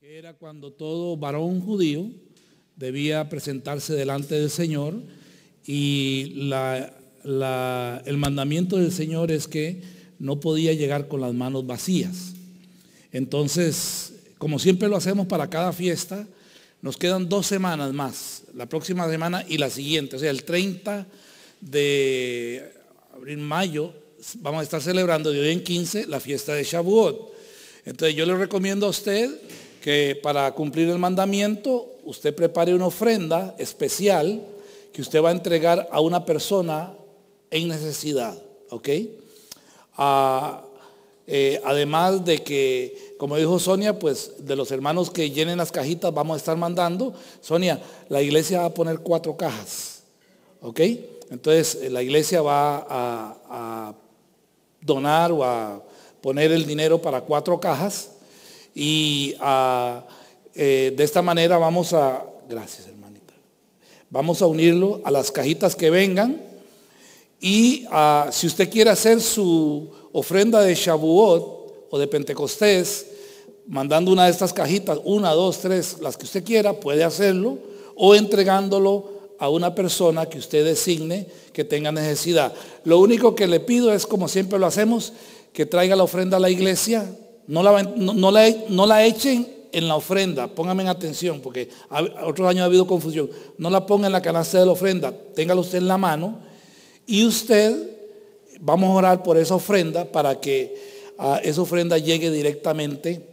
que era cuando todo varón judío debía presentarse delante del Señor, y el mandamiento del Señor es que no podía llegar con las manos vacías. Entonces, como siempre lo hacemos para cada fiesta, nos quedan 2 semanas más, la próxima semana y la siguiente, o sea, el 30 de abril, mayo, vamos a estar celebrando de hoy en 15 la fiesta de Shavuot. Entonces yo le recomiendo a usted que para cumplir el mandamiento, usted prepare una ofrenda especial que usted va a entregar a una persona en necesidad, ¿ok? Además de que, como dijo Sonia, pues de los hermanos que llenen las cajitas vamos a estar mandando. Sonia, la iglesia va a poner 4 cajas, ¿ok? Entonces la iglesia va a donar o a poner el dinero para 4 cajas y de esta manera vamos a, gracias hermanita, vamos a unirlo a las cajitas que vengan. Y si usted quiere hacer su ofrenda de Shavuot o de Pentecostés, mandando una de estas cajitas, 1, 2, 3, las que usted quiera, puede hacerlo, o entregándolo a una persona que usted designe que tenga necesidad. Lo único que le pido es, como siempre lo hacemos, que traiga la ofrenda a la iglesia. No la echen en la ofrenda, pónganme en atención, porque otros años ha habido confusión. No la ponga en la canasta de la ofrenda, téngala usted en la mano. Y usted, vamos a orar por esa ofrenda para que esa ofrenda llegue directamente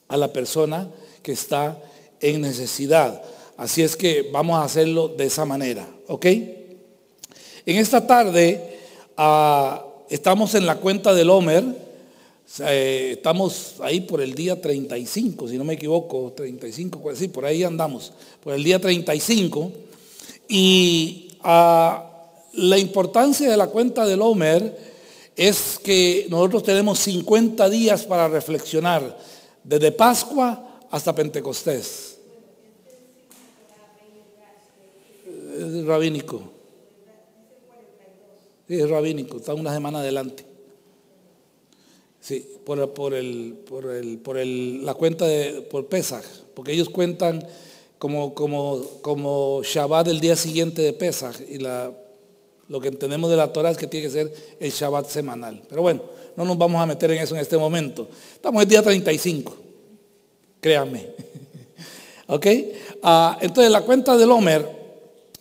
a la persona que está en necesidad. Así es que vamos a hacerlo de esa manera, ¿ok? En esta tarde estamos en la cuenta del Omer. Estamos ahí por el día 35, si no me equivoco, 35, pues sí, por ahí andamos, por el día 35. Y la importancia de la cuenta del Omer es que nosotros tenemos 50 días para reflexionar, desde Pascua hasta Pentecostés. Es rabínico. Sí, es rabínico, está una semana adelante. Sí, por la cuenta por Pesaj, porque ellos cuentan como Shabbat el día siguiente de Pesaj, y lo que entendemos de la Torah es que tiene que ser el Shabbat semanal. Pero bueno, no nos vamos a meter en eso en este momento. Estamos el día 35, créanme. ¿Ok? Entonces la cuenta del Omer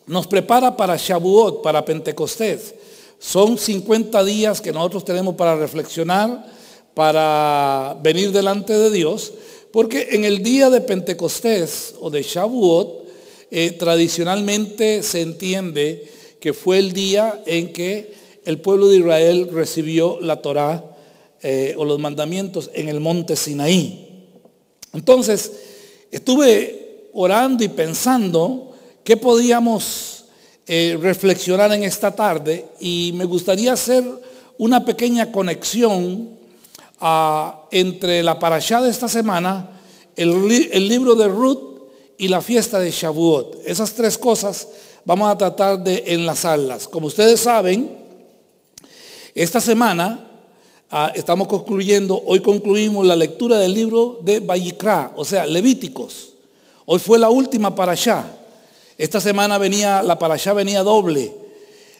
nos prepara para Shavuot, para Pentecostés. Son 50 días que nosotros tenemos para reflexionar, para venir delante de Dios, porque en el día de Pentecostés o de Shavuot, tradicionalmente se entiende que fue el día en que el pueblo de Israel recibió la Torá o los mandamientos en el monte Sinaí. Entonces, estuve orando y pensando qué podíamos reflexionar en esta tarde, y me gustaría hacer una pequeña conexión entre la parashá de esta semana, el libro de Ruth y la fiesta de Shavuot. Esas 3 cosas vamos a tratar de enlazarlas. Como ustedes saben, esta semana hoy concluimos la lectura del libro de Vayikra, o sea, Levíticos. Hoy fue la última parashá. Esta semana la parashá venía doble.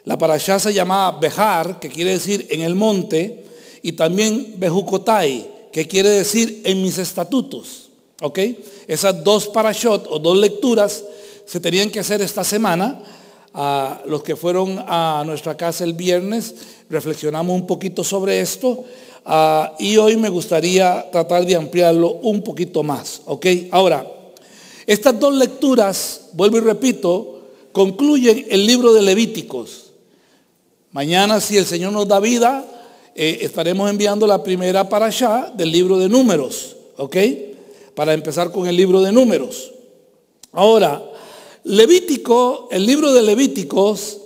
La parashá se llamaba Behar, que quiere decir en el monte, y también Bejucotai, que quiere decir en mis estatutos. ¿Ok? Esas 2 parashot o 2 lecturas se tenían que hacer esta semana. Los que fueron a nuestra casa el viernes reflexionamos un poquito sobre esto, y hoy me gustaría tratar de ampliarlo un poquito más. ¿Ok? Ahora, estas 2 lecturas, vuelvo y repito, concluyen el libro de Levíticos. Mañana, si el Señor nos da vida, estaremos enviando la primera parashá del libro de Números, ¿ok? Para empezar con el libro de Números. Ahora, el libro de Levíticos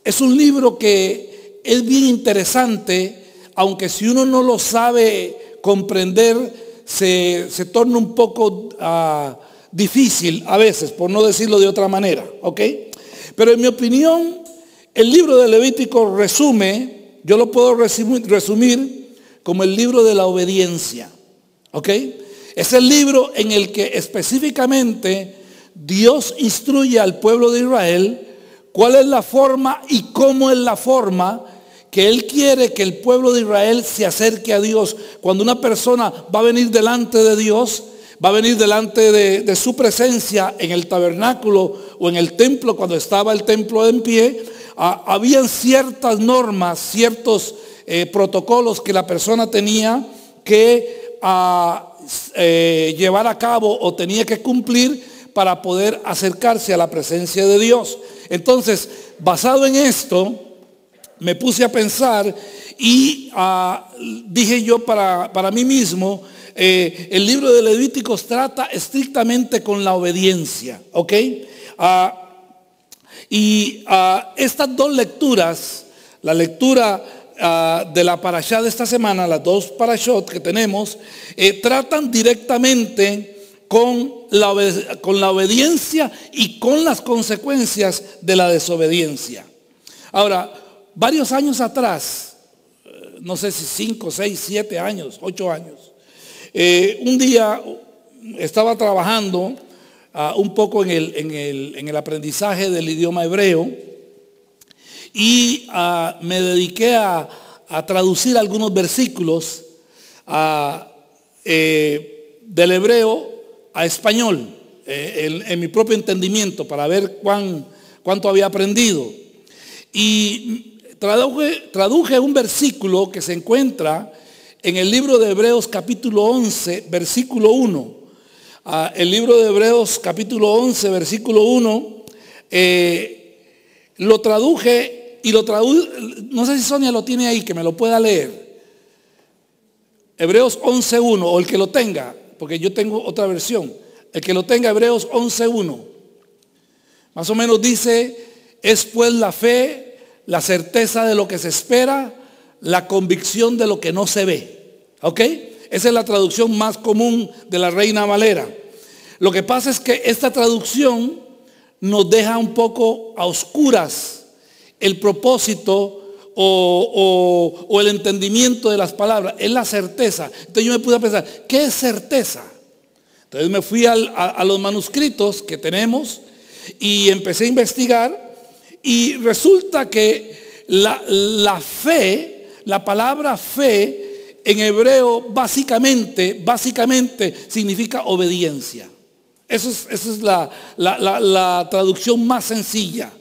es un libro que es bien interesante, aunque si uno no lo sabe comprender, se torna un poco difícil a veces, por no decirlo de otra manera, ¿ok? Pero en mi opinión, el libro de Levítico yo lo puedo resumir como el libro de la obediencia, ¿ok? Es el libro en el que específicamente Dios instruye al pueblo de Israel cuál es la forma y cómo es la forma que Él quiere que el pueblo de Israel se acerque a Dios. Cuando una persona va a venir delante de Dios, va a venir delante de su presencia en el tabernáculo o en el templo, cuando estaba el templo en pie, habían ciertas normas, ciertos protocolos que la persona tenía que llevar a cabo o tenía que cumplir para poder acercarse a la presencia de Dios. Entonces, basado en esto, me puse a pensar y dije yo para mí mismo, el libro de Levíticos trata estrictamente con la obediencia, ¿ok? Estas dos lecturas, la lectura de la parashá de esta semana, las dos parashot que tenemos, tratan directamente con la obediencia y con las consecuencias de la desobediencia. Ahora, varios años atrás, no sé si 5, 6, 7 años, 8 años, un día estaba trabajando un poco en el aprendizaje del idioma hebreo y me dediqué a traducir algunos versículos del hebreo a español en mi propio entendimiento para ver cuánto había aprendido. Y traduje un versículo que se encuentra en el libro de Hebreos capítulo 11, versículo 1. El libro de Hebreos capítulo 11, versículo 1, lo traduje y no sé si Sonia lo tiene ahí, que me lo pueda leer. Hebreos 11:1, o el que lo tenga, porque yo tengo otra versión. El que lo tenga, Hebreos 11:1. Más o menos dice: es pues la fe, la certeza de lo que se espera, la convicción de lo que no se ve. ¿Ok? Esa es la traducción más común de la Reina Valera. Lo que pasa es que esta traducción nos deja un poco a oscuras el propósito o el entendimiento de las palabras. Es la certeza. Entonces yo me puse a pensar, ¿qué es certeza? Entonces me fui a los manuscritos que tenemos y empecé a investigar, y resulta que la fe, la palabra fe en hebreo básicamente significa obediencia. Esa es la traducción más sencilla.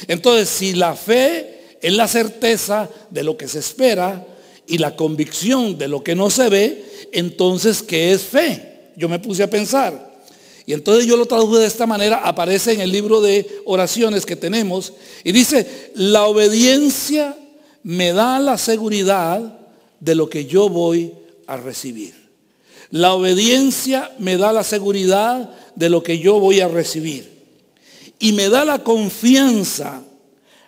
Entonces, si la fe es la certeza de lo que se espera y la convicción de lo que no se ve, entonces, ¿qué es fe? Yo me puse a pensar. Y entonces yo lo traduje de esta manera, aparece en el libro de oraciones que tenemos, y dice: la obediencia me da la seguridad de lo que yo voy a recibir. La obediencia me da la seguridad de lo que yo voy a recibir. Y me da la confianza,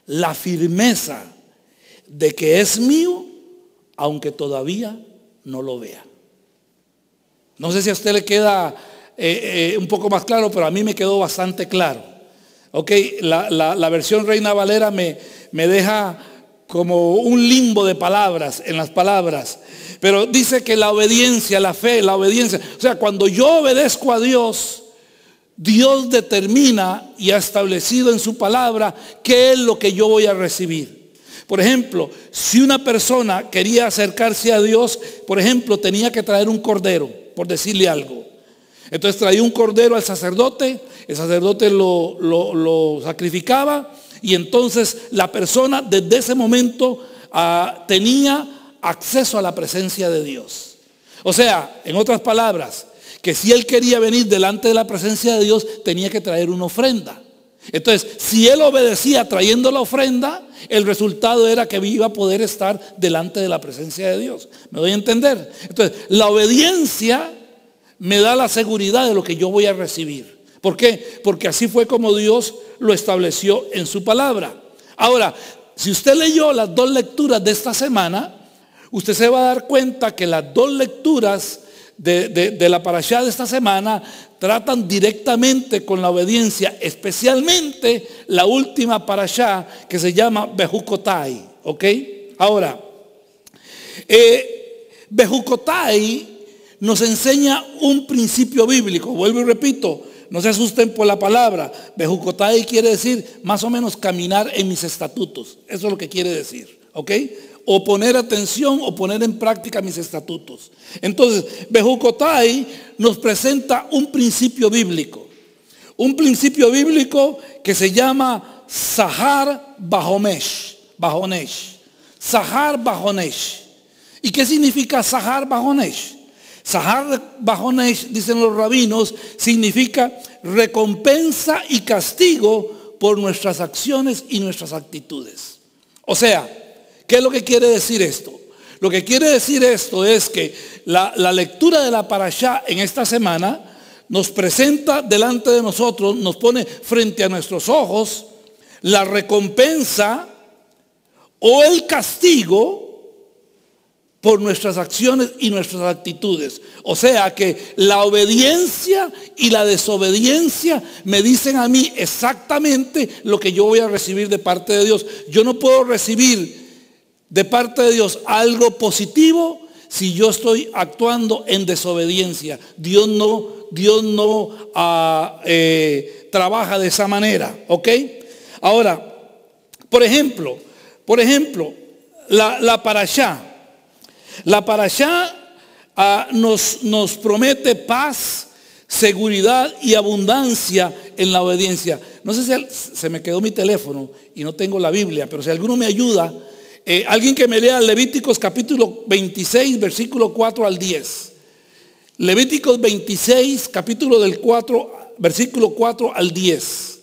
la firmeza de que es mío, aunque todavía no lo vea. No sé si a usted le queda un poco más claro, pero a mí me quedó bastante claro. Ok, la versión Reina Valera me deja como un limbo de palabras en las palabras. Pero dice que la obediencia, la fe, la obediencia. O sea, cuando yo obedezco a Dios, Dios determina y ha establecido en su palabra qué es lo que yo voy a recibir. Por ejemplo, si una persona quería acercarse a Dios, por ejemplo, tenía que traer un cordero, por decirle algo. Entonces traía un cordero al sacerdote, el sacerdote lo sacrificaba, y entonces la persona desde ese momento tenía acceso a la presencia de Dios. O sea, en otras palabras, que si él quería venir delante de la presencia de Dios, tenía que traer una ofrenda. Entonces, si él obedecía trayendo la ofrenda, el resultado era que iba a poder estar delante de la presencia de Dios. ¿Me doy a entender? Entonces, la obediencia me da la seguridad de lo que yo voy a recibir. ¿Por qué? Porque así fue como Dios lo estableció en su palabra. Ahora, si usted leyó las dos lecturas de esta semana, usted se va a dar cuenta que las dos lecturas de la parashá de esta semana tratan directamente con la obediencia, especialmente la última parashá, que se llama Bejucotai. ¿Ok? Ahora, Bejucotai nos enseña un principio bíblico. Vuelvo y repito, no se asusten por la palabra. Bejucotai quiere decir más o menos caminar en mis estatutos. Eso es lo que quiere decir, ¿ok? O poner atención o poner en práctica mis estatutos. Entonces, Bejucotai nos presenta un principio bíblico. Un principio bíblico que se llama Sahar Bahonesh. Sahar Bahonesh. ¿Y qué significa Sahar Bahonesh? Sahar Bahonesh, dicen los rabinos, significa recompensa y castigo por nuestras acciones y nuestras actitudes. O sea, ¿qué es lo que quiere decir esto? Lo que quiere decir esto es que la lectura de la parashá en esta semana nos presenta delante de nosotros, nos pone frente a nuestros ojos la recompensa o el castigo por nuestras acciones y nuestras actitudes. O sea que la obediencia y la desobediencia me dicen a mí exactamente lo que yo voy a recibir de parte de Dios. Yo no puedo recibir de parte de Dios algo positivo si yo estoy actuando en desobediencia. Dios no trabaja de esa manera, ¿ok? Ahora, por ejemplo, la parashá. La parashá nos promete paz, seguridad y abundancia en la obediencia. No sé si se me quedó mi teléfono y no tengo la Biblia, pero si alguno me ayuda, alguien que me lea Levíticos capítulo 26, versículo 4 al 10. Levíticos 26, capítulo del 4, versículo 4 al 10.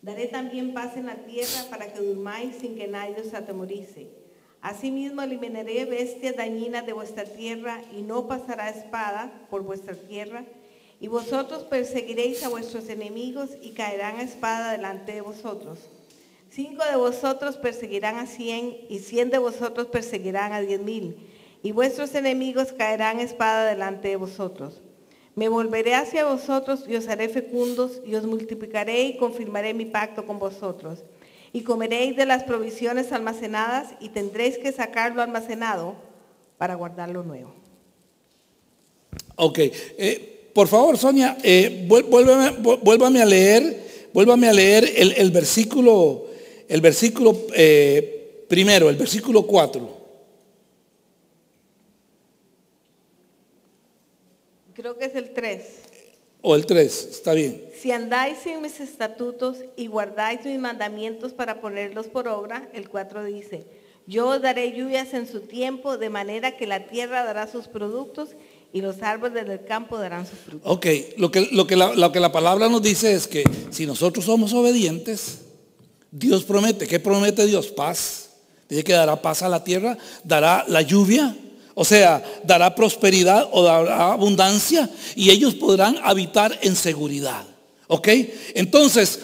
Daré también paz en la tierra para que durmáis sin que nadie os atemorice. Asimismo eliminaré bestias dañinas de vuestra tierra y no pasará espada por vuestra tierra. Y vosotros perseguiréis a vuestros enemigos y caerán a espada delante de vosotros. 5 de vosotros perseguirán a 100 y 100 de vosotros perseguirán a 10,000. Y vuestros enemigos caerán a espada delante de vosotros. Me volveré hacia vosotros y os haré fecundos y os multiplicaré y confirmaré mi pacto con vosotros. Y comeréis de las provisiones almacenadas y tendréis que sacar lo almacenado para guardar lo nuevo. Ok, por favor, Sonia, vuélvame a leer el versículo primero, el versículo 4. Creo que es el 3. O el 3, está bien. Si andáis en mis estatutos y guardáis mis mandamientos para ponerlos por obra, el 4 dice, yo os daré lluvias en su tiempo, de manera que la tierra dará sus productos y los árboles del campo darán sus frutos. Ok, lo que la palabra nos dice es que si nosotros somos obedientes, Dios promete. ¿Qué promete Dios? Paz. Dice que dará paz a la tierra, dará la lluvia. O sea, dará prosperidad o dará abundancia y ellos podrán habitar en seguridad. ¿Ok? Entonces,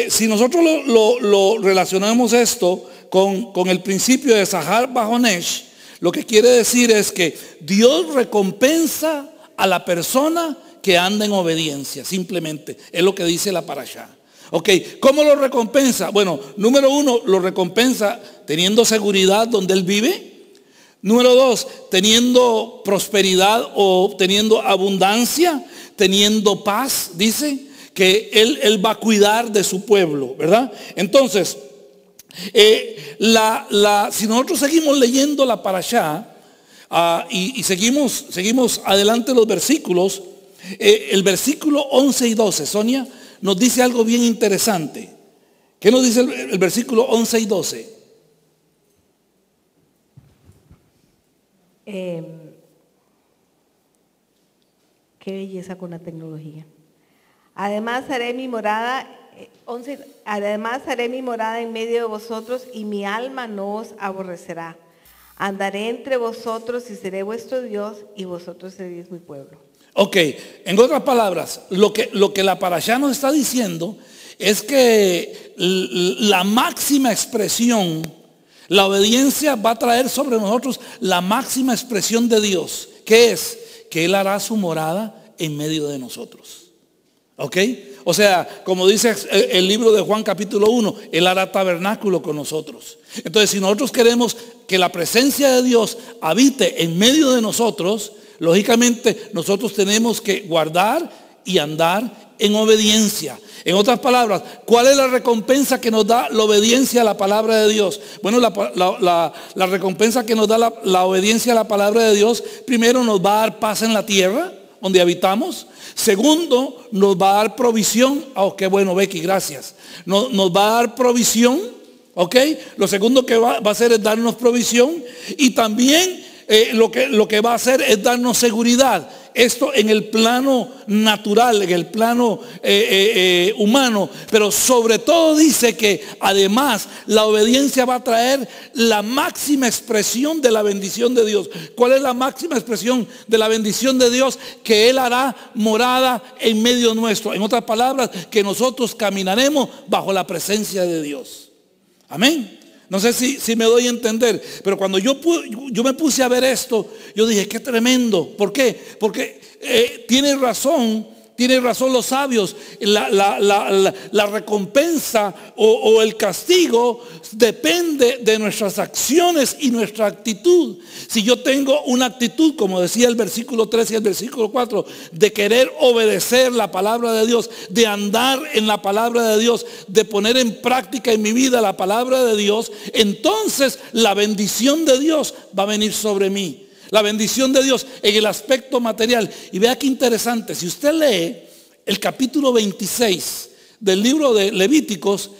si nosotros lo relacionamos esto con el principio de Sahar Bahonesh, lo que quiere decir es que Dios recompensa a la persona que anda en obediencia. Simplemente, es lo que dice la parashá. Ok, ¿cómo lo recompensa? Bueno, número 1, lo recompensa teniendo seguridad donde él vive. Número 2, teniendo prosperidad o teniendo abundancia, teniendo paz, dice que él va a cuidar de su pueblo, ¿verdad? Entonces, si nosotros seguimos leyendo la parashá y seguimos adelante los versículos, el versículo 11 y 12, Sonia, nos dice algo bien interesante. ¿Qué nos dice el versículo 11 y 12? Qué belleza con la tecnología. Además haré mi morada en medio de vosotros y mi alma no os aborrecerá. Andaré entre vosotros y seré vuestro Dios y vosotros seréis mi pueblo. Ok, en otras palabras, lo que la parashá nos está diciendo es que la máxima expresión, la obediencia va a traer sobre nosotros la máxima expresión de Dios, que es que Él hará su morada en medio de nosotros. ¿Ok? O sea, como dice el libro de Juan capítulo 1, Él hará tabernáculo con nosotros. Entonces, si nosotros queremos que la presencia de Dios habite en medio de nosotros, lógicamente nosotros tenemos que guardar y andar en obediencia. En otras palabras, ¿cuál es la recompensa que nos da la obediencia a la palabra de Dios? Bueno, la recompensa que nos da la obediencia a la palabra de Dios, primero nos va a dar paz en la tierra donde habitamos. Segundo, nos va a dar provisión. Oh, qué bueno, Becky, gracias. Nos va a dar provisión, ¿ok? Lo segundo que va a hacer es darnos provisión. Y también lo que va a hacer es darnos seguridad. Esto en el plano natural, en el plano humano, pero sobre todo dice que además la obediencia va a traer la máxima expresión de la bendición de Dios. ¿Cuál es la máxima expresión de la bendición de Dios? Que Él hará morada en medio nuestro. En otras palabras, que nosotros caminaremos bajo la presencia de Dios. Amén. No sé si me doy a entender, pero cuando yo me puse a ver esto, yo dije, qué tremendo. ¿Por qué? Porque tienen razón los sabios. La recompensa o el castigo depende de nuestras acciones y nuestra actitud. Si yo tengo una actitud, como decía el versículo 3 y el versículo 4, de querer obedecer la palabra de Dios, de andar en la palabra de Dios, de poner en práctica en mi vida la palabra de Dios, entonces la bendición de Dios va a venir sobre mí. La bendición de Dios en el aspecto material. Y vea qué interesante, si usted lee el capítulo 26 del libro de Levíticos,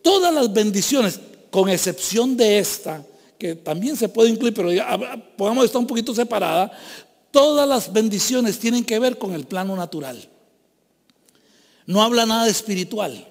todas las bendiciones, con excepción de esta, que también se puede incluir, pero ya podemos estar un poquito separada, todas las bendiciones tienen que ver con el plano natural. No habla nada de espiritual.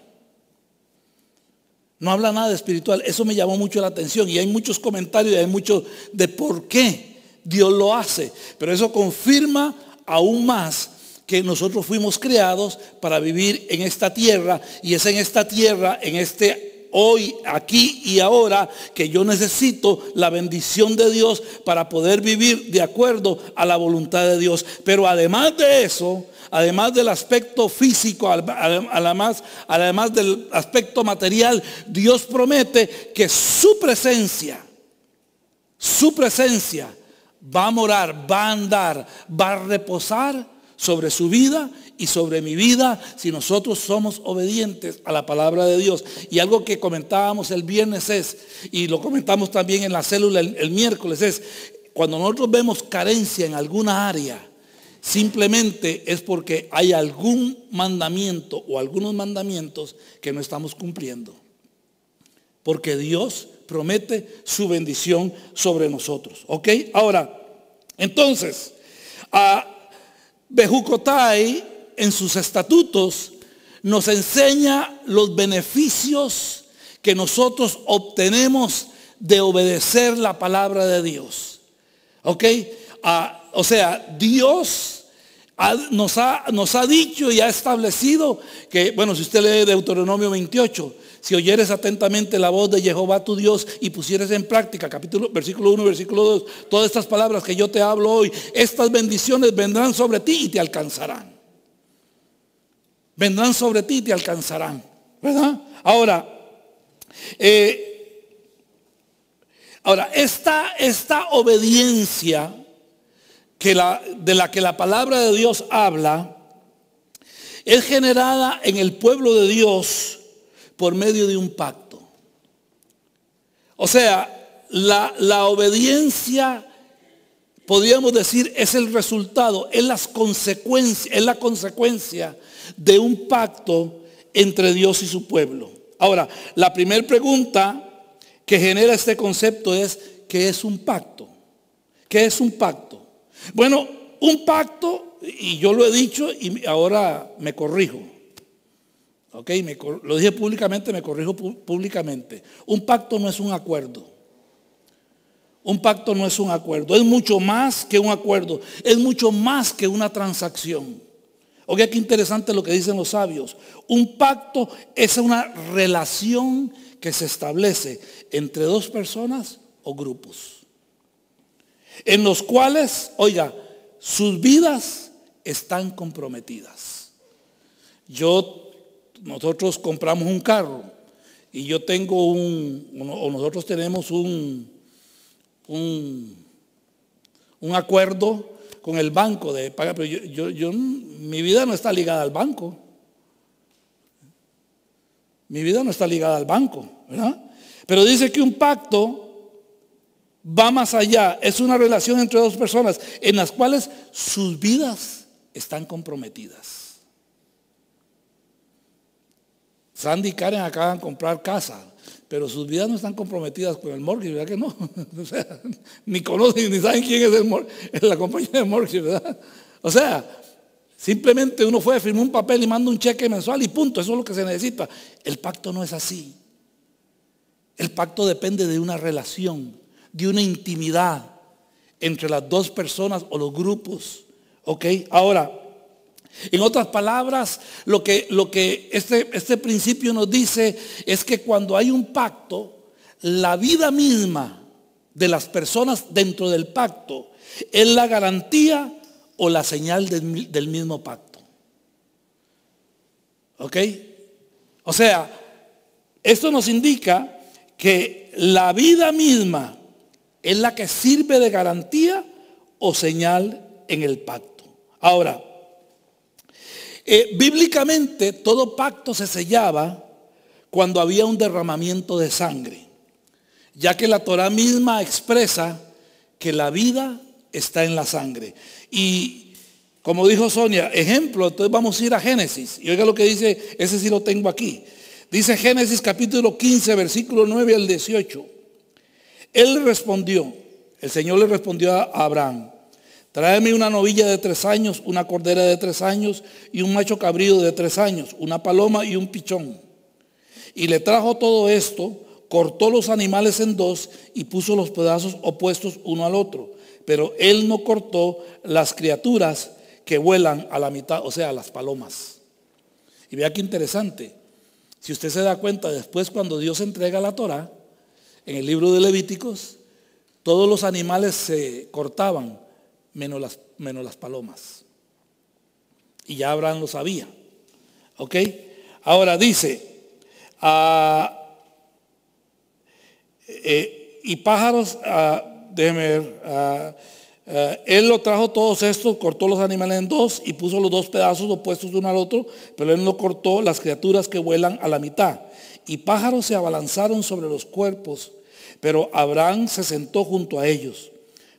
No habla nada de espiritual. Eso me llamó mucho la atención y hay muchos comentarios y hay mucho de por qué Dios lo hace, pero eso confirma aún más que nosotros fuimos creados para vivir en esta tierra, y es en esta tierra, en este hoy, aquí y ahora, que yo necesito la bendición de Dios para poder vivir de acuerdo a la voluntad de Dios. Pero además de eso, además del aspecto físico, además del aspecto material, Dios promete que su presencia va a morar, va a andar, va a reposar sobre su vida y sobre mi vida si nosotros somos obedientes a la palabra de Dios. Y algo que comentábamos el viernes es, y lo comentamos también en la célula el miércoles, es cuando nosotros vemos carencia en alguna área, simplemente es porque hay algún mandamiento o algunos mandamientos que no estamos cumpliendo. Porque Dios promete su bendición sobre nosotros. ¿Ok? Ahora, entonces, Bejucotai en sus estatutos nos enseña los beneficios que nosotros obtenemos de obedecer la palabra de Dios. ¿Ok? O sea, Dios nos ha dicho y ha establecido que, bueno, si usted lee Deuteronomio 28, si oyeres atentamente la voz de Jehová tu Dios y pusieres en práctica, versículo 1, versículo 2, todas estas palabras que yo te hablo hoy, estas bendiciones vendrán sobre ti y te alcanzarán. Vendrán sobre ti y te alcanzarán, ¿verdad? Ahora, esta obediencia de la que la palabra de Dios habla es generada en el pueblo de Dios por medio de un pacto. O sea, la obediencia, podríamos decir, es el resultado, es la consecuencia de un pacto entre Dios y su pueblo. Ahora, la primera pregunta que genera este concepto es, ¿qué es un pacto? ¿Qué es un pacto? Bueno, un pacto, y yo lo he dicho y ahora me corrijo. Ok, lo dije públicamente, me corrijo públicamente. Un pacto no es un acuerdo. Un pacto no es un acuerdo. Es mucho más que un acuerdo. Es mucho más que una transacción. Oiga, qué interesante lo que dicen los sabios. Un pacto es una relación que se establece entre dos personas o grupos, en los cuales, oiga, sus vidas están comprometidas. Nosotros compramos un carro y yo tengo nosotros tenemos un acuerdo con el banco de pagar, pero mi vida no está ligada al banco. Mi vida no está ligada al banco, ¿verdad? Pero dice que un pacto va más allá. Es una relación entre dos personas en las cuales sus vidas están comprometidas. Sandy y Karen acaban de comprar casa, pero sus vidas no están comprometidas con el mortgage, ¿verdad que no? O sea, ni conocen ni saben quién es la compañía de mortgage, ¿verdad? O sea, simplemente uno fue, firmó un papel y manda un cheque mensual y punto, eso es lo que se necesita. El pacto no es así. El pacto depende de una relación, de una intimidad entre las dos personas o los grupos. ¿Ok? Ahora, en otras palabras, lo que este principio nos dice es que cuando hay un pacto, la vida misma de las personas dentro del pacto es la garantía o la señal del mismo pacto. ¿Ok? O sea, esto nos indica que la vida misma es la que sirve de garantía o señal en el pacto. Ahora, bíblicamente todo pacto se sellaba cuando había un derramamiento de sangre, ya que la Torá misma expresa que la vida está en la sangre. Y como dijo Sonia, ejemplo, entonces vamos a ir a Génesis. Y oiga lo que dice, ese sí lo tengo aquí. Dice Génesis capítulo 15, versículo 9 al 18. El Señor le respondió a Abraham: tráeme una novilla de 3 años, una cordera de 3 años y un macho cabrío de 3 años, una paloma y un pichón. Y le trajo todo esto, cortó los animales en 2 y puso los pedazos opuestos uno al otro. Pero él no cortó las criaturas que vuelan a la mitad, o sea, las palomas. Y vea qué interesante. Si usted se da cuenta, después cuando Dios entrega la Torá, en el libro de Levíticos, todos los animales se cortaban, menos las palomas. Y ya Abraham lo sabía. ¿Ok? Ahora dice, y pájaros, déjeme ver, él lo trajo todos estos, cortó los animales en 2 y puso los 2 pedazos opuestos uno al otro, pero él no cortó las criaturas que vuelan a la mitad. Y pájaros se abalanzaron sobre los cuerpos, pero Abraham se sentó junto a ellos.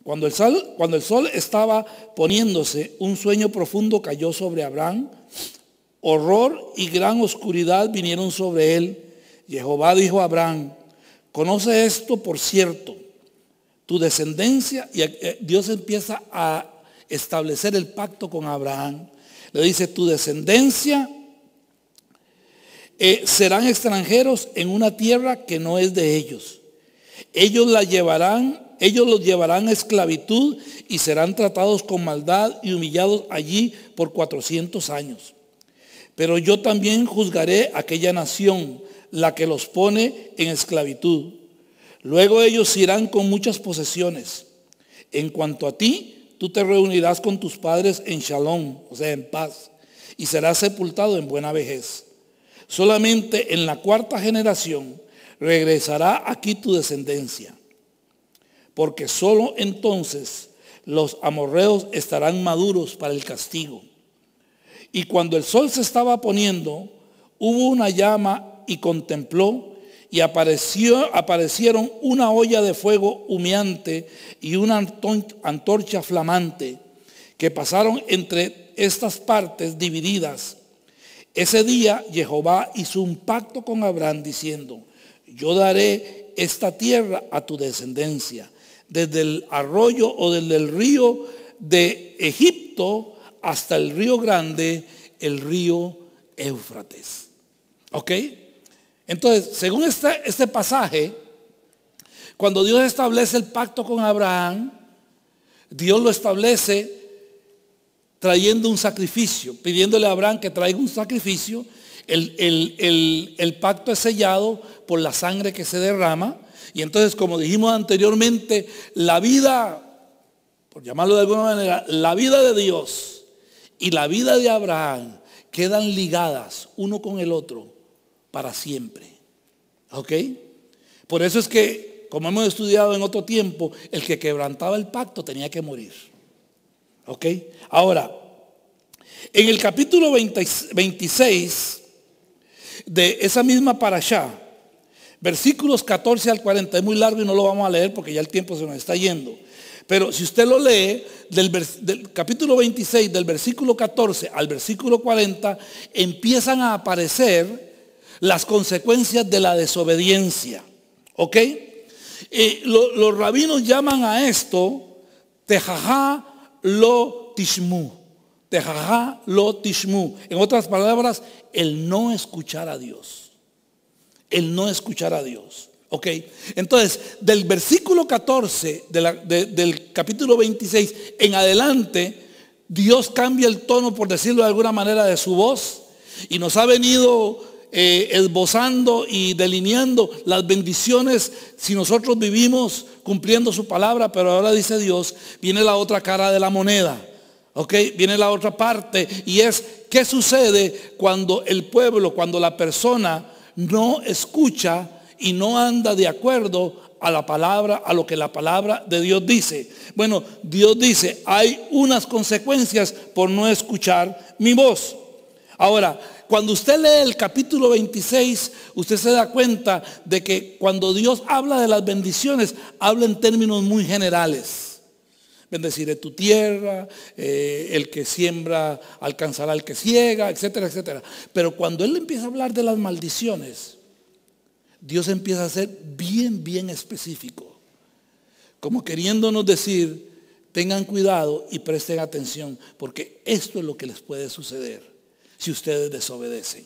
Cuando el sol estaba poniéndose, un sueño profundo cayó sobre Abraham. Horror y gran oscuridad vinieron sobre él. Jehová dijo a Abraham: conoce esto por cierto, tu descendencia, y Dios empieza a establecer el pacto con Abraham. Le dice: tu descendencia serán extranjeros en una tierra que no es de ellos. Ellos los llevarán a esclavitud y serán tratados con maldad y humillados allí por 400 años. Pero yo también juzgaré aquella nación, la que los pone en esclavitud. Luego ellos irán con muchas posesiones. En cuanto a ti, tú te reunirás con tus padres en shalom, o sea, en paz, y serás sepultado en buena vejez. Solamente en la 4ª generación regresará aquí tu descendencia, porque solo entonces los amorreos estarán maduros para el castigo. Y cuando el sol se estaba poniendo, hubo una llama y contempló, y aparecieron una olla de fuego humeante y una antorcha flamante, que pasaron entre estas partes divididas. Ese día Jehová hizo un pacto con Abraham diciendo: yo daré esta tierra a tu descendencia, desde el arroyo o desde el río de Egipto hasta el río grande, el río Éufrates. ¿Ok? Entonces, según este pasaje, cuando Dios establece el pacto con Abraham, Dios lo establece trayendo un sacrificio, pidiéndole a Abraham que traiga un sacrificio. El pacto es sellado por la sangre que se derrama. Y entonces, como dijimos anteriormente, la vida, por llamarlo de alguna manera, la vida de Dios y la vida de Abraham quedan ligadas uno con el otro para siempre. ¿Ok? Por eso es que, como hemos estudiado en otro tiempo, el que quebrantaba el pacto tenía que morir. ¿Ok? Ahora, en el capítulo 26 de esa misma parashá, versículos 14 al 40, es muy largo y no lo vamos a leer porque ya el tiempo se nos está yendo. Pero si usted lo lee, del capítulo 26, del versículo 14 al versículo 40, empiezan a aparecer las consecuencias de la desobediencia. ¿Ok? Los rabinos llaman a esto Tejajá lo tishmu. Tejajá lo tishmu. En otras palabras, el no escuchar a Dios. El no escuchar a Dios. ¿Ok? Entonces, del versículo 14 del capítulo 26 en adelante, Dios cambia el tono, por decirlo de alguna manera, de su voz y nos ha venido esbozando y delineando las bendiciones si nosotros vivimos cumpliendo su palabra. Pero ahora dice Dios, viene la otra cara de la moneda. ¿Ok? Viene la otra parte, y es ¿qué sucede cuando el pueblo, cuando la persona no escucha y no anda de acuerdo a la palabra, a lo que la palabra de Dios dice? Bueno, Dios dice, hay unas consecuencias por no escuchar mi voz. Ahora, cuando usted lee el capítulo 26, usted se da cuenta de que cuando Dios habla de las bendiciones, habla en términos muy generales. Bendeciré tu tierra, el que siembra alcanzará al que ciega, etcétera, etcétera. Pero cuando Él empieza a hablar de las maldiciones, Dios empieza a ser bien, bien específico. Como queriéndonos decir, tengan cuidado y presten atención, porque esto es lo que les puede suceder si ustedes desobedecen.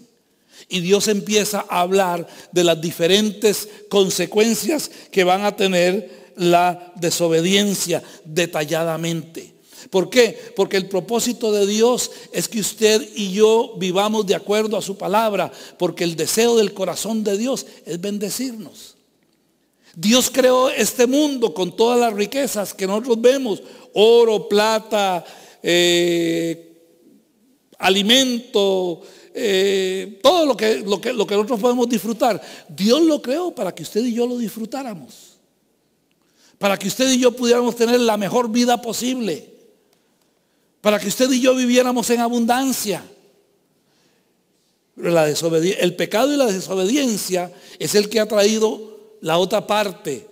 Y Dios empieza a hablar de las diferentes consecuencias que van a tener la desobediencia detalladamente. ¿Por qué? Porque el propósito de Dios es que usted y yo vivamos de acuerdo a su palabra, porque el deseo del corazón de Dios es bendecirnos. Dios creó este mundo con todas las riquezas que nosotros vemos, oro, plata, alimento, todo lo que nosotros podemos disfrutar. Dios lo creó para que usted y yo lo disfrutáramos, para que usted y yo pudiéramos tener la mejor vida posible, para que usted y yo viviéramos en abundancia. El pecado y la desobediencia es el que ha traído la otra parte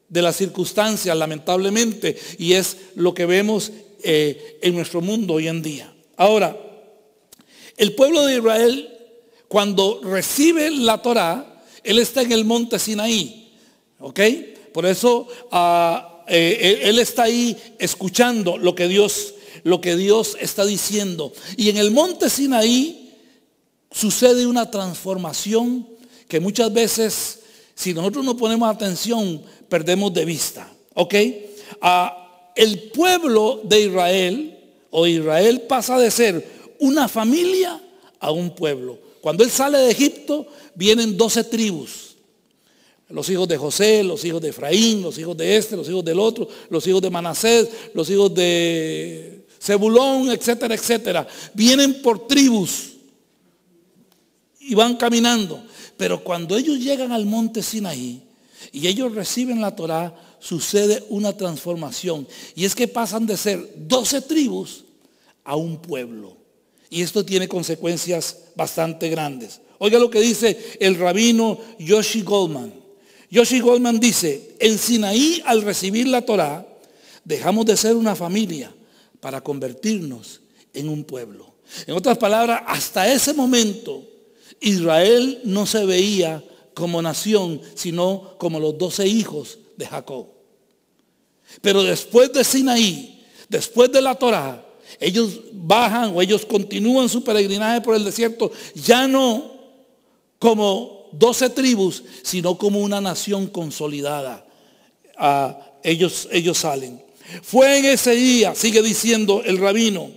de las circunstancias, lamentablemente, y es lo que vemos en nuestro mundo hoy en día. Ahora, el pueblo de Israel, cuando recibe la Torá, él está en el monte Sinaí. ¿Ok? Por eso él está ahí escuchando lo que Dios está diciendo. Y en el monte Sinaí sucede una transformación que muchas veces, si nosotros no ponemos atención, perdemos de vista. ¿Ok? El pueblo de Israel, o Israel, pasa de ser una familia a un pueblo. Cuando él sale de Egipto, vienen 12 tribus. Los hijos de José, los hijos de Efraín, los hijos de este, los hijos del otro, los hijos de Manasés, los hijos de Zebulón, etcétera, etcétera. Vienen por tribus y van caminando. Pero cuando ellos llegan al monte Sinaí y ellos reciben la Torá, sucede una transformación. Y es que pasan de ser 12 tribus a un pueblo. Y esto tiene consecuencias bastante grandes. Oiga lo que dice el rabino Yoshi Goldman. Yoshi Goldman dice, en Sinaí, al recibir la Torá, dejamos de ser una familia para convertirnos en un pueblo. En otras palabras, hasta ese momento, Israel no se veía como nación, sino como los 12 hijos de Jacob. Pero después de Sinaí, después de la Torá, ellos bajan o ellos continúan su peregrinaje por el desierto, ya no como 12 tribus, sino como una nación consolidada. Ellos salen. Fue en ese día, sigue diciendo el rabino,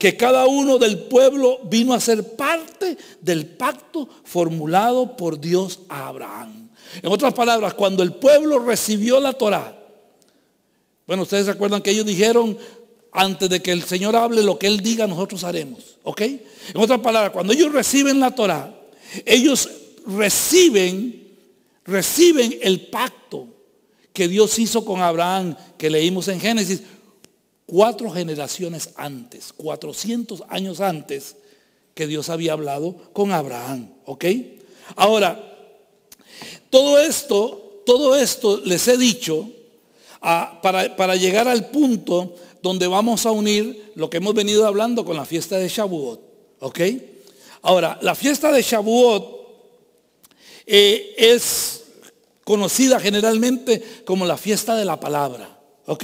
que cada uno del pueblo vino a ser parte del pacto formulado por Dios a Abraham. En otras palabras, cuando el pueblo recibió la Torá, bueno, ustedes se acuerdan que ellos dijeron, antes de que el Señor hable, lo que Él diga, nosotros haremos. ¿Ok? En otras palabras, cuando ellos reciben la Torá, ellos reciben el pacto que Dios hizo con Abraham, que leímos en Génesis, 4 generaciones antes, 400 años antes que Dios había hablado con Abraham. ¿Ok? Ahora, todo esto les he dicho para llegar al punto donde vamos a unir lo que hemos venido hablando con la fiesta de Shavuot. ¿Ok? Ahora, la fiesta de Shavuot es conocida generalmente como la fiesta de la palabra. ¿Ok?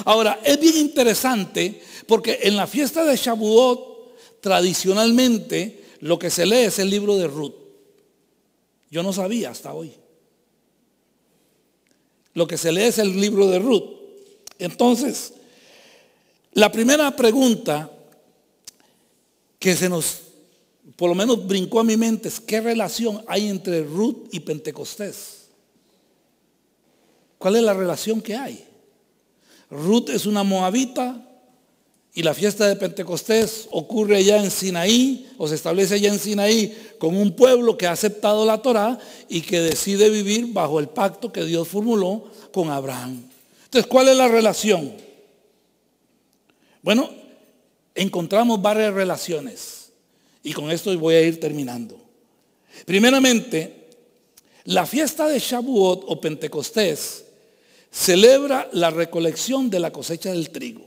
Ahora, es bien interesante porque en la fiesta de Shavuot, tradicionalmente, lo que se lee es el libro de Ruth. Yo no sabía hasta hoy. Lo que se lee es el libro de Ruth. Entonces, la primera pregunta que por lo menos brincó a mi mente es: ¿qué relación hay entre Ruth y Pentecostés? ¿Cuál es la relación que hay? Ruth es una moabita y la fiesta de Pentecostés ocurre allá en Sinaí, o se establece allá en Sinaí con un pueblo que ha aceptado la Torá y que decide vivir bajo el pacto que Dios formuló con Abraham. Entonces, ¿cuál es la relación? Bueno, encontramos varias relaciones y con esto voy a ir terminando. Primeramente, la fiesta de Shavuot o Pentecostés celebra la recolección de la cosecha del trigo.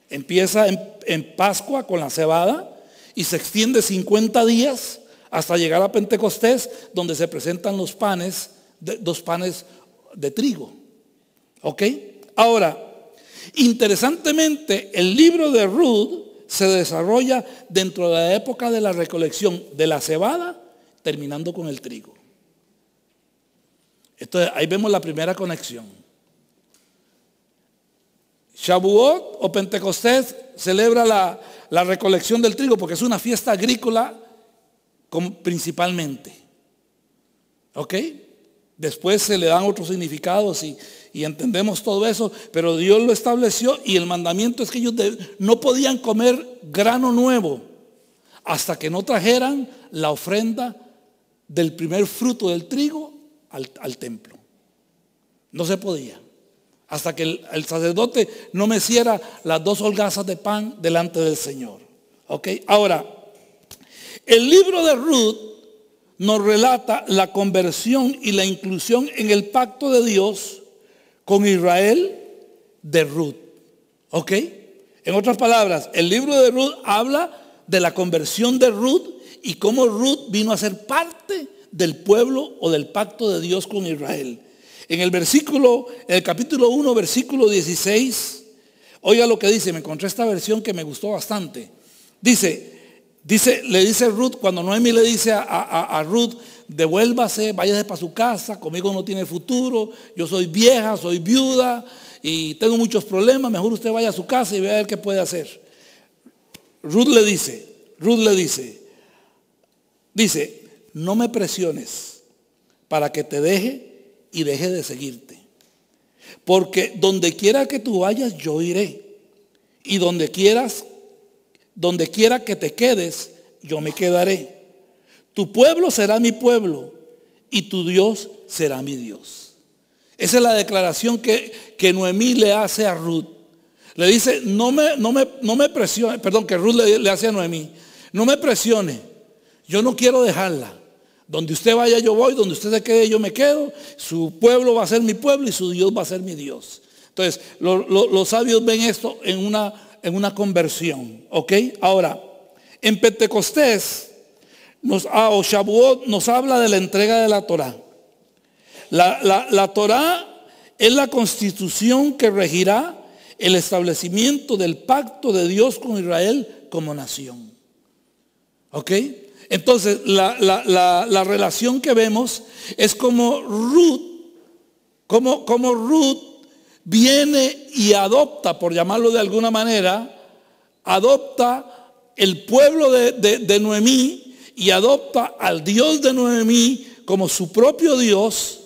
Empieza en Pascua con la cebada y se extiende 50 días hasta llegar a Pentecostés, donde se presentan los panes, 2 panes de trigo. ¿Ok? Ahora, interesantemente, el libro de Ruth se desarrolla dentro de la época de la recolección de la cebada, terminando con el trigo. Entonces, ahí vemos la primera conexión. Shavuot o Pentecostés celebra la recolección del trigo porque es una fiesta agrícola principalmente. ¿Ok? Después se le dan otros significados y entendemos todo eso, pero Dios lo estableció y el mandamiento es que ellos no podían comer grano nuevo hasta que no trajeran la ofrenda del primer fruto del trigo al templo. No se podía. Hasta que el sacerdote no meciera las 2 holgazas de pan delante del Señor. ¿Ok? Ahora, el libro de Ruth nos relata la conversión y la inclusión en el pacto de Dios con Israel de Ruth. ¿Ok? En otras palabras, el libro de Ruth habla de la conversión de Ruth y cómo Ruth vino a ser parte del pueblo o del pacto de Dios con Israel. En el capítulo 1, versículo 16, oiga lo que dice, me encontré esta versión que me gustó bastante. Le dice Ruth, cuando Noemi le dice a Ruth, devuélvase, váyase para su casa, conmigo no tiene futuro, yo soy vieja, soy viuda y tengo muchos problemas, mejor usted vaya a su casa y vea a ver qué puede hacer. Ruth le dice, no me presiones para que te deje y deje de seguirte, porque donde quiera que tú vayas yo iré, y donde quiera que te quedes yo me quedaré. Tu pueblo será mi pueblo y tu Dios será mi Dios. Esa es la declaración que Noemí le hace a Ruth. Le dice, no me presione, perdón, que Ruth le hace a Noemí, no me presione, yo no quiero dejarla. Donde usted vaya yo voy, donde usted se quede yo me quedo, su pueblo va a ser mi pueblo y su Dios va a ser mi Dios. Entonces, los sabios ven esto en una conversión. ¿Ok? Ahora, en Pentecostés, o Shavuot, nos habla de la entrega de la Torá. La Torá es la constitución que regirá el establecimiento del pacto de Dios con Israel como nación. ¿Ok? Entonces, la relación que vemos es como Ruth viene y adopta, por llamarlo de alguna manera, adopta el pueblo de Noemí y adopta al Dios de Noemí como su propio Dios,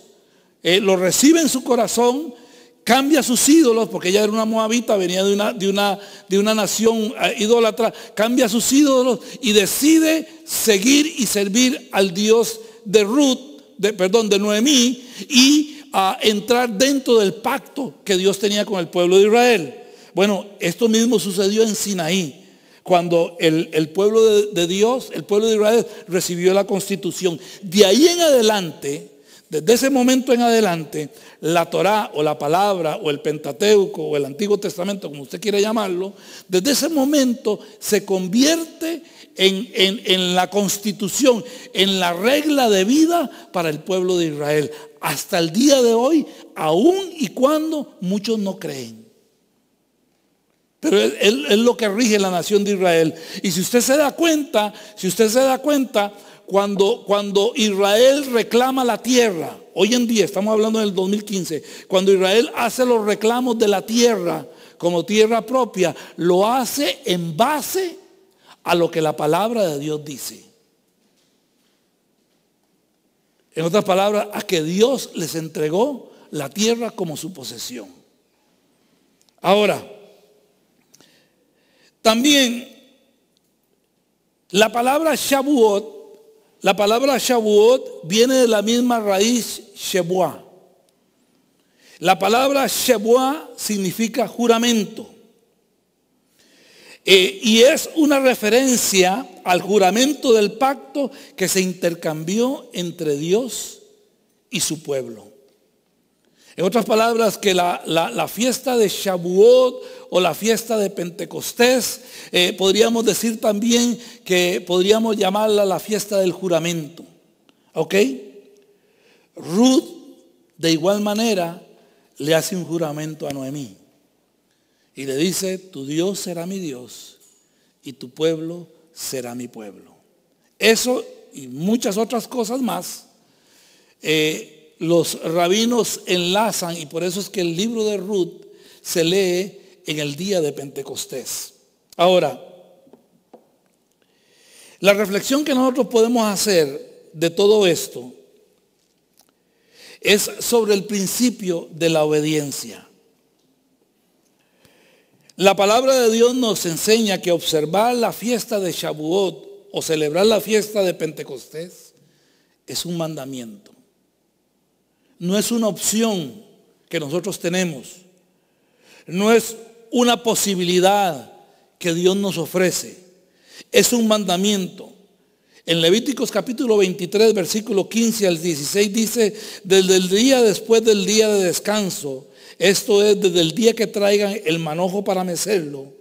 lo recibe en su corazón, cambia sus ídolos, porque ella era una moabita, venía de una nación idólatra, cambia sus ídolos y decide seguir y servir al Dios de de Noemí, y a entrar dentro del pacto que Dios tenía con el pueblo de Israel. Bueno, esto mismo sucedió en Sinaí, cuando el pueblo de Dios, el pueblo de Israel, recibió la constitución. De ahí en adelante, desde ese momento en adelante, la Torá o la palabra o el Pentateuco o el Antiguo Testamento, como usted quiera llamarlo, desde ese momento se convierte en la constitución, en la regla de vida para el pueblo de Israel. Hasta el día de hoy, aun y cuando muchos no creen. Pero es lo que rige la nación de Israel. Y si usted se da cuenta, cuando Israel reclama la tierra, hoy en día, estamos hablando del 2015, cuando Israel hace los reclamos de la tierra como tierra propia, lo hace en base a lo que la palabra de Dios dice. En otras palabras, a que Dios les entregó la tierra como su posesión. Ahora, también la palabra Shavuot viene de la misma raíz Shebuah. La palabra Shebuah significa juramento. Y es una referencia al juramento del pacto que se intercambió entre Dios y su pueblo. En otras palabras, que la fiesta de Shavuot o la fiesta de Pentecostés, podríamos decir también que podríamos llamarla la fiesta del juramento. ¿Ok? Ruth, de igual manera, le hace un juramento a Noemí. Y le dice, tu Dios será mi Dios y tu pueblo será mi pueblo. Eso y muchas otras cosas más, los rabinos enlazan, y por eso es que el libro de Ruth se lee en el día de Pentecostés. Ahora, la reflexión que nosotros podemos hacer de todo esto es sobre el principio de la obediencia. La palabra de Dios nos enseña que observar la fiesta de Shavuot o celebrar la fiesta de Pentecostés es un mandamiento. No es una opción que nosotros tenemos. No es una posibilidad que Dios nos ofrece. Es un mandamiento. En Levíticos capítulo 23, versículo 15 al 16 dice, desde el día después del día de descanso, esto es, desde el día que traigan el manojo para mecerlo,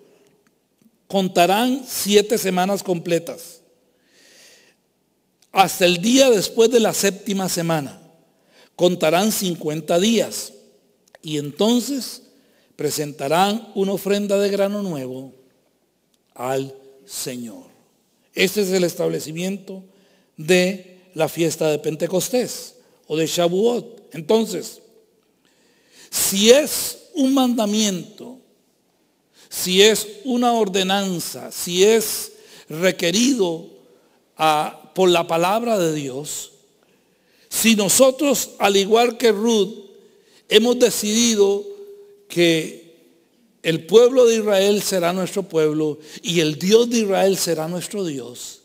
contarán 7 semanas completas, hasta el día después de la 7ª semana. Contarán 50 días y entonces presentarán una ofrenda de grano nuevo al Señor. Este es el establecimiento de la fiesta de Pentecostés o de Shavuot. Entonces, si es un mandamiento, si es una ordenanza, si es requerido por la palabra de Dios, si nosotros, al igual que Ruth, hemos decidido que el pueblo de Israel será nuestro pueblo y el Dios de Israel será nuestro Dios,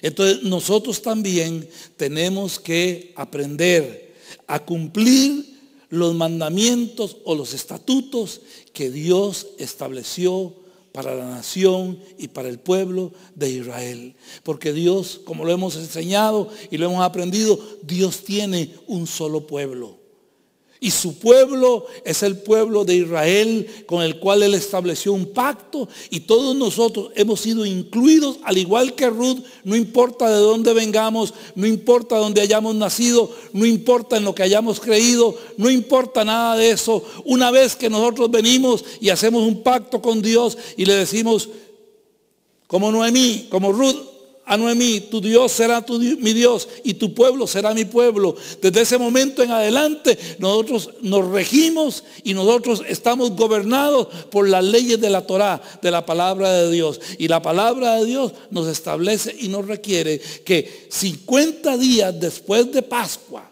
entonces nosotros también tenemos que aprender a cumplir los mandamientos o los estatutos que Dios estableció para la nación y para el pueblo de Israel. Porque Dios, como lo hemos enseñado y lo hemos aprendido, Dios tiene un solo pueblo. Y su pueblo es el pueblo de Israel con el cual Él estableció un pacto. Y todos nosotros hemos sido incluidos, al igual que Ruth, no importa de dónde vengamos, no importa dónde hayamos nacido, no importa en lo que hayamos creído, no importa nada de eso. Una vez que nosotros venimos y hacemos un pacto con Dios y le decimos, como Noemí, como Ruth, a Noemí, tu Dios será mi Dios y tu pueblo será mi pueblo. Desde ese momento en adelante nosotros nos regimos y nosotros estamos gobernados por las leyes de la Torá, de la palabra de Dios. Y la palabra de Dios nos establece y nos requiere que 50 días después de Pascua,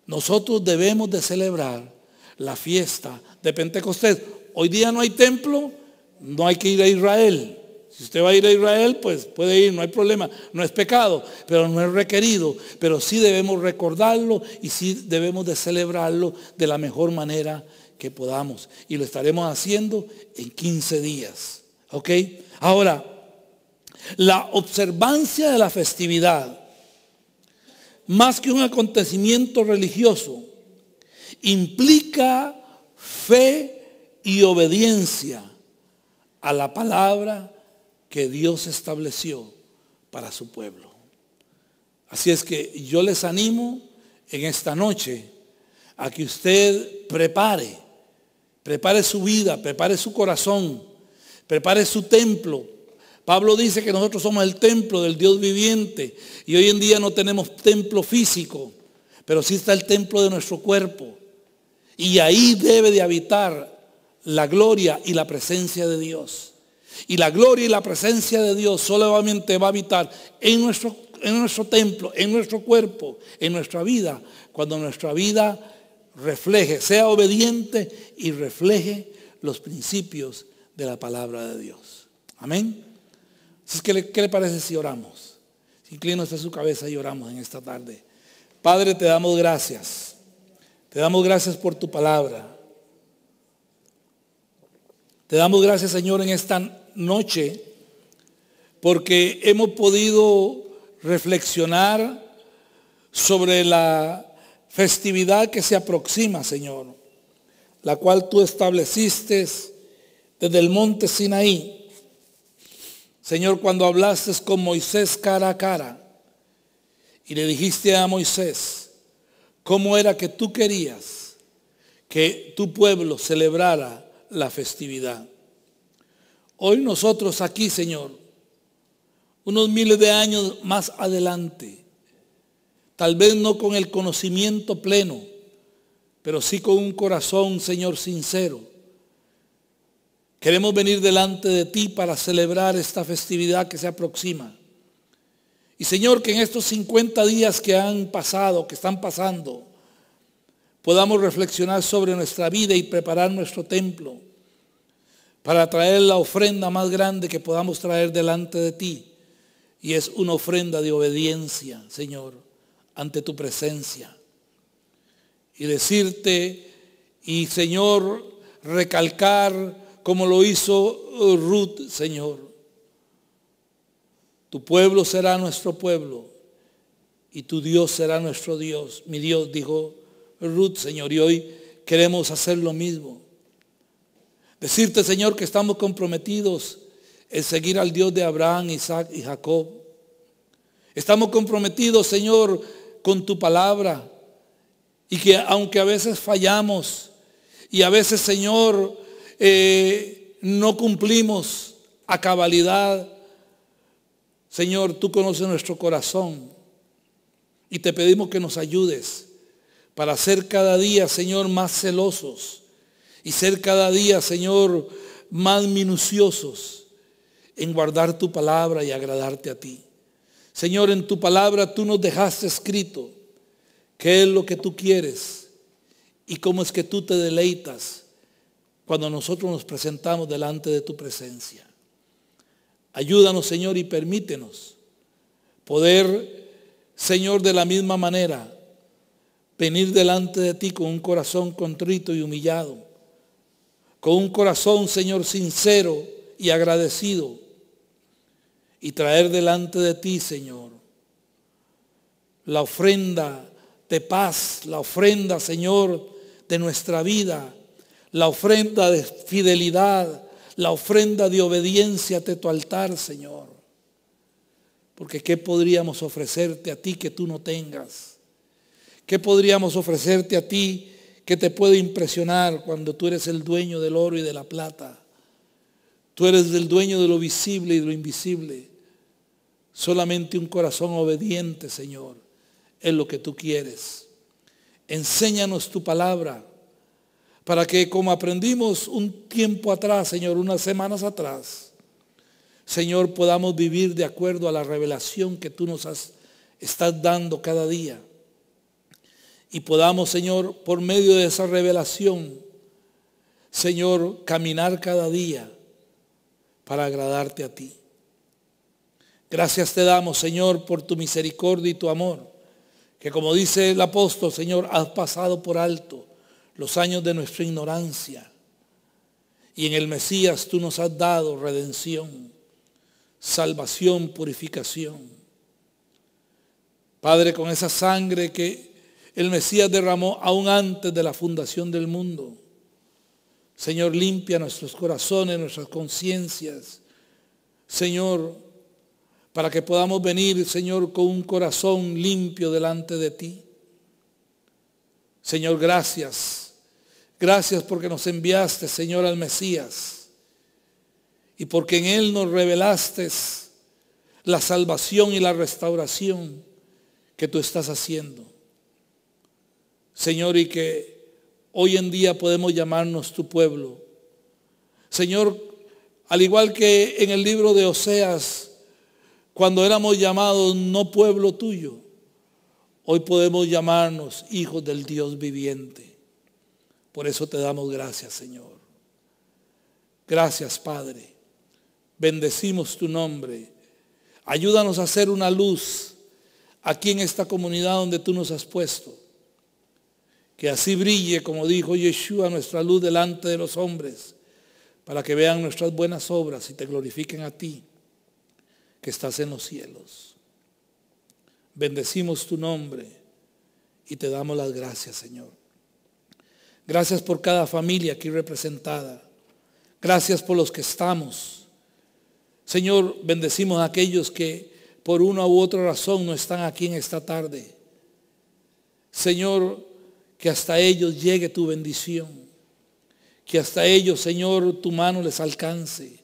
nosotros debemos de celebrar la fiesta de Pentecostés. Hoy día no hay templo, no hay que ir a Israel. Si usted va a ir a Israel, pues puede ir, no hay problema, no es pecado, pero no es requerido. Pero sí debemos recordarlo y sí debemos de celebrarlo de la mejor manera que podamos. Y lo estaremos haciendo en 15 días. ¿Ok? Ahora, la observancia de la festividad, más que un acontecimiento religioso, implica fe y obediencia a la palabra que Dios estableció para su pueblo. Así es que yo les animo en esta noche a que usted prepare su vida, prepare su corazón, prepare su templo. Pablo dice que nosotros somos el templo del Dios viviente y hoy en día no tenemos templo físico, pero sí está el templo de nuestro cuerpo y ahí debe de habitar la gloria y la presencia de Dios. Y la gloria y la presencia de Dios solamente va a habitar en nuestro templo, en nuestro cuerpo, en nuestra vida, cuando nuestra vida refleje, sea obediente y refleje los principios de la palabra de Dios. Amén. Entonces, ¿qué le parece si oramos? Si inclina usted su cabeza y oramos en esta tarde. Padre, te damos gracias. Te damos gracias por tu palabra. Te damos gracias, Señor, en esta noche, porque hemos podido reflexionar sobre la festividad que se aproxima, Señor, la cual tú estableciste desde el monte Sinaí. Señor, cuando hablaste con Moisés cara a cara y le dijiste a Moisés cómo era que tú querías que tu pueblo celebrara la festividad. Hoy nosotros aquí, Señor, unos miles de años más adelante, tal vez no con el conocimiento pleno, pero sí con un corazón, Señor, sincero, queremos venir delante de ti para celebrar esta festividad que se aproxima. Y Señor, que en estos 50 días que han pasado, que están pasando, podamos reflexionar sobre nuestra vida y preparar nuestro templo para traer la ofrenda más grande que podamos traer delante de ti. Y es una ofrenda de obediencia, Señor, ante tu presencia. Y decirte, y Señor, recalcar como lo hizo Ruth, Señor. Tu pueblo será nuestro pueblo y tu Dios será nuestro Dios. Mi Dios, dijo Ruth, Señor, y hoy queremos hacer lo mismo. Decirte, Señor, que estamos comprometidos en seguir al Dios de Abraham, Isaac y Jacob. Estamos comprometidos, Señor, con tu palabra. Y que aunque a veces fallamos y a veces, Señor, no cumplimos a cabalidad, Señor, tú conoces nuestro corazón. Y te pedimos que nos ayudes para ser cada día, Señor, más celosos. Y ser cada día, Señor, más minuciosos en guardar tu palabra y agradarte a ti. Señor, en tu palabra tú nos dejaste escrito qué es lo que tú quieres y cómo es que tú te deleitas cuando nosotros nos presentamos delante de tu presencia. Ayúdanos, Señor, y permítenos poder, Señor, de la misma manera, venir delante de ti con un corazón contrito y humillado. Con un corazón, Señor, sincero y agradecido. Y traer delante de ti, Señor, la ofrenda de paz, la ofrenda, Señor, de nuestra vida, la ofrenda de fidelidad, la ofrenda de obediencia ante tu altar, Señor. Porque ¿qué podríamos ofrecerte a ti que tú no tengas? ¿Qué podríamos ofrecerte a ti que te puede impresionar cuando tú eres el dueño del oro y de la plata? Tú eres el dueño de lo visible y de lo invisible. Solamente un corazón obediente, Señor, es lo que tú quieres. Enséñanos tu palabra para que, como aprendimos un tiempo atrás, Señor, unas semanas atrás, Señor, podamos vivir de acuerdo a la revelación que tú nos estás dando cada día. Y podamos, Señor, por medio de esa revelación, Señor, caminar cada día para agradarte a ti. Gracias te damos, Señor, por tu misericordia y tu amor, que como dice el apóstol, Señor, has pasado por alto los años de nuestra ignorancia. Y en el Mesías tú nos has dado redención, salvación, purificación. Padre, con esa sangre que el Mesías derramó aún antes de la fundación del mundo, Señor, limpia nuestros corazones, nuestras conciencias, Señor, para que podamos venir, Señor, con un corazón limpio delante de ti. Señor, gracias. Gracias porque nos enviaste, Señor, al Mesías. Y porque en Él nos revelaste la salvación y la restauración que tú estás haciendo. Señor, y que hoy en día podemos llamarnos tu pueblo. Señor, al igual que en el libro de Oseas, cuando éramos llamados no pueblo tuyo, hoy podemos llamarnos hijos del Dios viviente. Por eso te damos gracias, Señor. Gracias, Padre. Bendecimos tu nombre. Ayúdanos a ser una luz aquí en esta comunidad donde tú nos has puesto. Que así brille, como dijo Yeshua, nuestra luz delante de los hombres, para que vean nuestras buenas obras y te glorifiquen a ti, que estás en los cielos. Bendecimos tu nombre y te damos las gracias, Señor. Gracias por cada familia aquí representada. Gracias por los que estamos. Señor, bendecimos a aquellos que por una u otra razón no están aquí en esta tarde. Señor, que hasta ellos llegue tu bendición. Que hasta ellos, Señor, tu mano les alcance.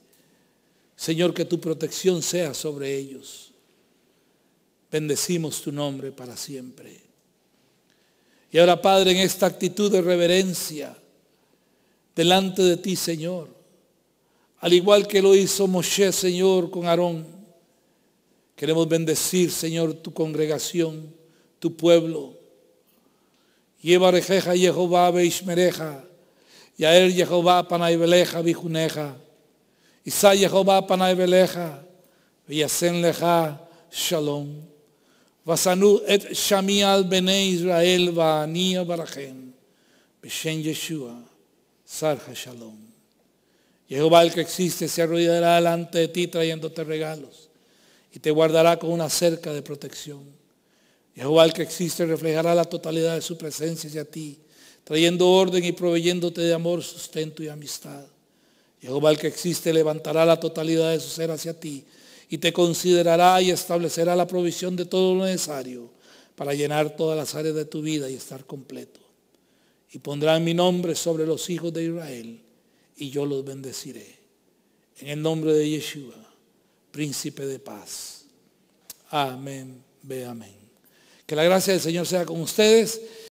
Señor, que tu protección sea sobre ellos. Bendecimos tu nombre para siempre. Y ahora, Padre, en esta actitud de reverencia delante de ti, Señor, al igual que lo hizo Moshe, Señor, con Aarón, queremos bendecir, Señor, tu congregación, tu pueblo. Yevarejeja Jehová beishmereja, Yael Jehová panay veleja bijuneja, Isa Jehová panay veleja, Yasen leja shalom. Vasanu et shami al bene Israel va ania barachem, Beshen Yeshua, sarja shalom. Jehová, el que existe, se arrodillará delante de ti trayéndote regalos y te guardará con una cerca de protección. Jehová, el que existe, reflejará la totalidad de su presencia hacia ti, trayendo orden y proveyéndote de amor, sustento y amistad. Jehová, el que existe, levantará la totalidad de su ser hacia ti y te considerará y establecerá la provisión de todo lo necesario para llenar todas las áreas de tu vida y estar completo. Y pondrán mi nombre sobre los hijos de Israel y yo los bendeciré. En el nombre de Yeshua, príncipe de paz. Amén. Ve amén. Que la gracia del Señor sea con ustedes.